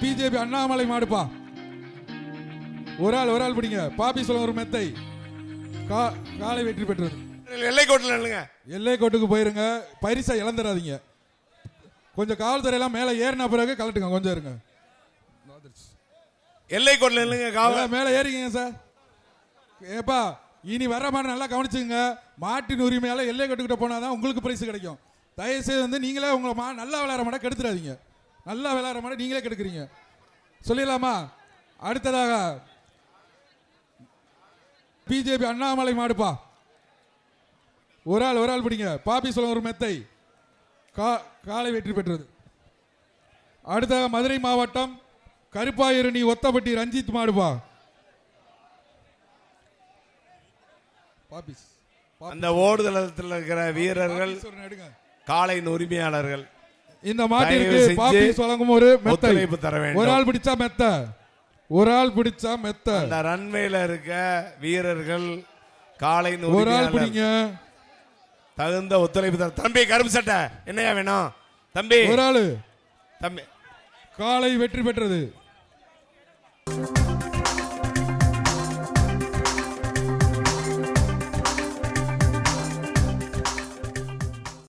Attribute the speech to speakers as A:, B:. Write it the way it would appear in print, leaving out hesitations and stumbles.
A: BJP Annamalai மாடுப்பா. ஒரு ஆள் பிடிங்க. பாப்பி சொல்ல ஒரு மெத்தை காலை வெற்றி பெற்றது.
B: எல்லைக்கோட்டில் இல்லைங்க,
A: எல்லைக்கோட்டுக்கு போயிருங்க. பரிசை இழந்துடாதீங்க. கொஞ்சம் காவல்துறையெல்லாம் மேலே ஏறின பிறகு கலட்டுங்க. கொஞ்சம் இருங்க.
B: எல்லைக்கோட்டில் இல்லைங்க, காவல்
A: மேலே ஏறிங்க சார். ஏப்பா இனி வர்ற மாடு நல்லா கவனிச்சுங்க. மாட்டின் உரிமையால எல்லைக்கோட்டுக்கிட்ட போனாதான் உங்களுக்கு பரிசு கிடைக்கும். தயவுசெய்து வந்து நீங்களே உங்களை நல்லா விளையாடுற மாட கெடுத்துடாதீங்க. நல்லா விளையாடுற மாட நீங்களே கெடுக்குறீங்க. சொல்லிடலாமா? அடுத்ததாக பிஜேபி அண்ணாமலை மாடுப்பா. ஒரு ஆள் பிடிங்க. பாப்பி சொல்ல ஒரு மெத்தை காலை வெற்றி பெற்றது. அடுத்ததாக மதுரை மாவட்டம் கருப்பாயிரணி ஒத்தப்பட்டி ரஞ்சித் மாடுப்பா.
B: அந்த ஓடுதளத்தில் இருக்கிற வீரர்கள் காளையின் உரிமையாளர்கள்
A: இந்த மாட்டிற்கு பாப்பிஸ் வழங்கும் ஒரு மெத்தை
B: தர வேண்டும்.
A: ஒரு ஆள் பிடிச்சா மெத்த, ஒரு ஆள் பிடிச்சா மெத்த.
B: அந்த ரன்வேல இருக்க வீரர்கள் காளையின்
A: ஒரு ஆள் பிடிங்க.
B: தகுந்த ஒத்துழைப்பு தர. தம்பி கருப்பு சட்டை என்னையா வேணும் தம்பி?
A: ஒரு ஆளு
B: தம்பி
A: காளை வெற்றி பெற்றது.